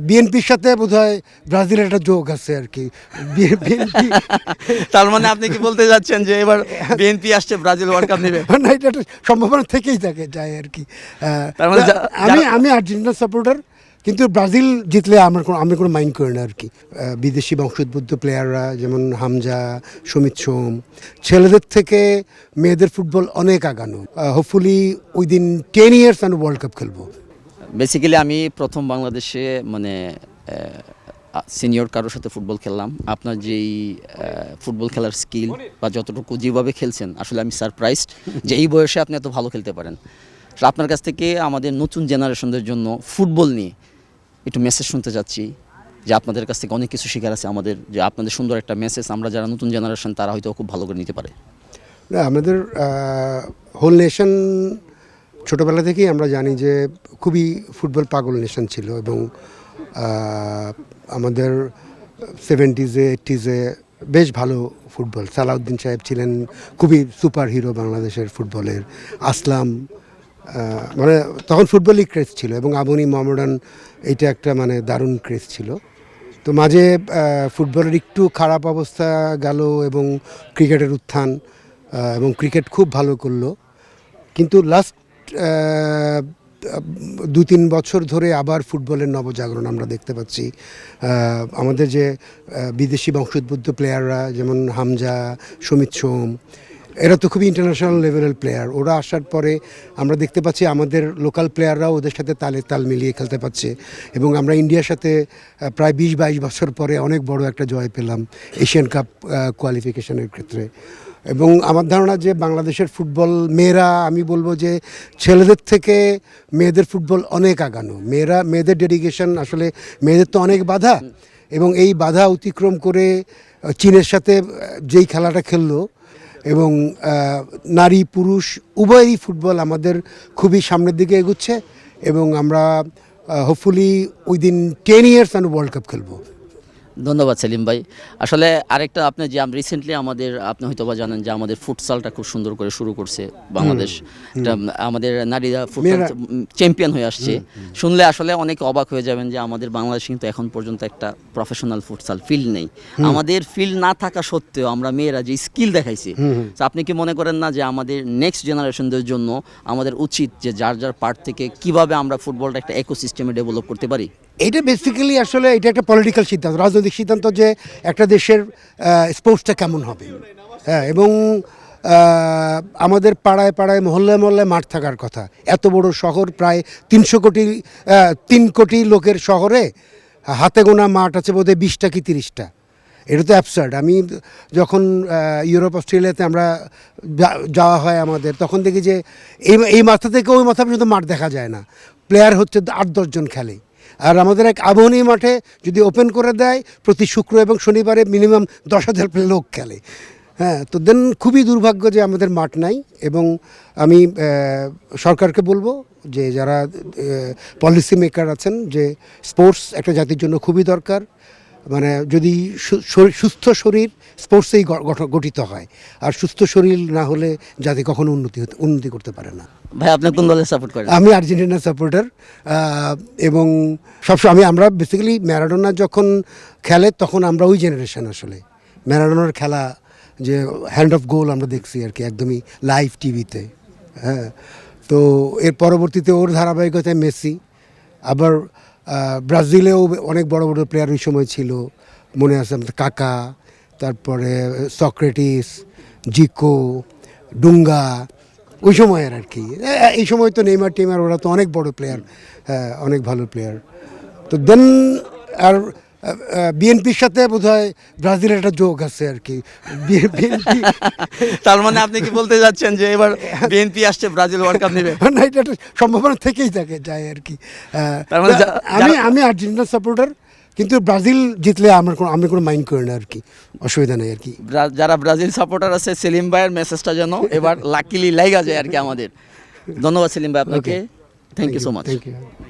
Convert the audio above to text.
বিএনপির সাথে বোধহয় ব্রাজিলের একটা যোগ আছে আর কি। বিএনপি তার মানে আপনি কি বলতে যাচ্ছেন যে এবার বিএনপি আসছে ব্রাজিল ওয়ার্ল্ড কাপ নেবে? না, এটা একটা সম্ভাবনা থেকেই থাকে যায় আর কি। তার মানে আমি আর্জেন্টিনা সাপোর্টার, কিন্তু ব্রাজিল জিতলে আমি কোনো মাইন্ড করি না আর কি। বিদেশি বংশোদ্ভূত প্লেয়াররা যেমন হামজা, সমিত সোম, ছেলেদের থেকে মেয়েদের ফুটবল অনেক আগানো। হোপফুলি উইদিন 10 years আমি ওয়ার্ল্ড কাপ খেলবো। বেসিক্যালি আমি প্রথম বাংলাদেশে মানে সিনিয়র কারোর সাথে ফুটবল খেললাম। আপনার যেই ফুটবল খেলার স্কিল বা যতটুকু যেভাবে খেলছেন, আসলে আমি সারপ্রাইজড যে এই বয়সে আপনি এত ভালো খেলতে পারেন। আপনার কাছ থেকে আমাদের নতুন জেনারেশনদের জন্য ফুটবল নিয়ে একটু মেসেজ শুনতে যাচ্ছি, যে আপনাদের কাছ থেকে অনেক কিছু শেখার আছে আমাদের, যে আপনাদের সুন্দর একটা মেসেজ আমরা যারা নতুন জেনারেশন তারা হয়তো খুব ভালো করে নিতে পারে। না, আমাদের হোল নেশন ছোটোবেলা থেকেই আমরা জানি যে খুবই ফুটবল পাগল নেশন ছিল, এবং আমাদের 70s 80s বেশ ভালো ফুটবল। সালাউদ্দিন সাহেব ছিলেন খুবই সুপার হিরো বাংলাদেশের ফুটবলের। আসলাম, মানে তখন ফুটবলই ক্রেজ ছিল, এবং আবনি মোহামেডান এটা একটা মানে দারুণ ক্রেজ ছিল। তো মাঝে ফুটবলের একটু খারাপ অবস্থা গেল, এবং ক্রিকেটের উত্থান, এবং ক্রিকেট খুব ভালো করলো। কিন্তু লাস্ট 2-3 বছর ধরে আবার ফুটবলের নবজাগরণ আমরা দেখতে পাচ্ছি। আমাদের যে বিদেশি বংশোদ্ভূত প্লেয়াররা যেমন হামজা, সমিত সোম, এরা তো খুবই ইন্টারন্যাশনাল লেভেলের প্লেয়ার। ওরা আসার পরে আমরা দেখতে পাচ্ছি আমাদের লোকাল প্লেয়াররাও ওদের সাথে তাল মিলিয়ে খেলতে পারছে, এবং আমরা ইন্ডিয়ার সাথে প্রায় 20-22 বছর পরে অনেক বড় একটা জয় পেলাম এশিয়ান কাপ কোয়ালিফিকেশনের ক্ষেত্রে। এবং আমার ধারণা যে বাংলাদেশের ফুটবল মেয়েরা, আমি বলবো যে ছেলেদের থেকে মেয়েদের ফুটবল অনেক আগানো। মেয়েদের ডেডিকেশন, আসলে মেয়েদের তো অনেক বাধা, এবং এই বাধা অতিক্রম করে চীনের সাথে যেই খেলাটা খেললো, এবং নারী পুরুষ উভয়ই ফুটবল আমাদের খুবই সামনের দিকে এগুচ্ছে, এবং আমরা হোপফুলি উইদিন 10 years আমি ওয়ার্ল্ড কাপ খেলবো। ধন্যবাদ সেলিম ভাই। আসলে আরেকটা আপনি যে রিসেন্টলি আপনি হয়তো বা জানেন যে আমাদের ফুটসালটা খুব সুন্দর করে শুরু করছে বাংলাদেশ। আমাদের নারীরা ফুটসাল চ্যাম্পিয়ন হয়ে আসছে। শুনলে আসলে অনেক অবাক হয়ে যাবেন যে আমাদের বাংলাদেশ কিন্তু এখন পর্যন্ত একটা প্রফেশনাল ফুটসাল ফিল্ড নেই। আমাদের ফিল্ড না থাকা সত্ত্বেও আমরা মেয়েরা যে স্কিল দেখাইছি, তো আপনি কি মনে করেন না যে আমাদের নেক্সট জেনারেশনদের জন্য আমাদের উচিত যে যার যার পার্ট থেকে কিভাবে আমরা ফুটবলটা একটা ইকোসিস্টেমে ডেভেলপ করতে পারি? এটা বেসিক্যালি আসলে এটা একটা পলিটিক্যাল সিদ্ধান্ত, রাজনৈতিক সিদ্ধান্ত, যে একটা দেশের স্পোর্টসটা কেমন হবে। হ্যাঁ, এবং আমাদের পাড়ায় পাড়ায় মহল্লায় মহল্লায় মাঠ থাকার কথা। এত বড় শহর, প্রায় 3 কোটি লোকের শহরে হাতে গোনা মাঠ আছে বোধহয় 20টা কি 30টা। এটা তো অ্যাবসার্ড। আমি যখন ইউরোপ অস্ট্রেলিয়াতে আমরা যাওয়া হয় আমাদের, তখন দেখি যে এই মাথা থেকে ওই মাথা পর্যন্ত মাঠ দেখা যায় না, প্লেয়ার হচ্ছে 8-10 জন খেলে। আর আমাদের এক আবহনী মাঠে যদি ওপেন করে দেয়, প্রতি শুক্র এবং শনিবারে মিনিমাম 10,000 লোক খেলে। হ্যাঁ, তো দেন খুবই দুর্ভাগ্য যে আমাদের মাঠ নাই। এবং আমি সরকারকে বলবো যে যারা পলিসি মেকার আছেন, যে স্পোর্টস একটা জাতির জন্য খুবই দরকার। মানে যদি সুস্থ শরীর স্পোর্টসেই গঠিত হয়, আর সুস্থ শরীর না হলে জাতি কখনো উন্নতি করতে পারে না। ভাই, আপনি কোন দলে সাপোর্ট করেন? আমি আর্জেন্টিনা সাপোর্টার, এবং সবসময় আমরা বেসিক্যালি ম্যারাডোনা যখন খেলে তখন আমরা ওই জেনারেশন। আসলে ম্যারাডোনার খেলা, যে হ্যান্ড অফ গোল আমরা দেখছি আর কি, একদমই লাইভ টিভিতে। হ্যাঁ, তো এর পরবর্তীতে ওর ধারাবাহিকতায় মেসি, আবার ব্রাজিলেও অনেক বড় বড় প্লেয়ার ওই সময় ছিল, মনে আছে আমাদের কাকা, তারপরে সক্রেটিস, জিকো, ডুঙ্গা, ওই সময়ের আর কি। এই সময় তো নেইমার টেইমার, ওরা তো অনেক বড় প্লেয়ার, অনেক ভালো প্লেয়ার। তো দেন আর বিএনপির সাথে বোধহয় ব্রাজিলের একটা যোগ আছে আর কি। তার মানে আপনি কি বলতে যাচ্ছেন যে এবার বিএনপি আসছে ব্রাজিল ওয়ার্ল্ড কাপ নেবে? না, এটা একটা সম্ভাবনা থেকেই থাকে যায় আর কি। তার মানে আমি আর্জেন্টিনা সাপোর্টার, কিন্তু ব্রাজিল জিতলে আমি কোনো মাইন্ড করি না আর কি, অসুবিধা নেই আর কি। যারা ব্রাজিল সাপোর্টার আছে, সেলিম ভাইয়ের মেসেজটা যেন এবার লাকিলি লাইগা যায় আর কি আমাদের। ধন্যবাদ সেলিম ভাই আপনাকে। Thank you so much. Thank you.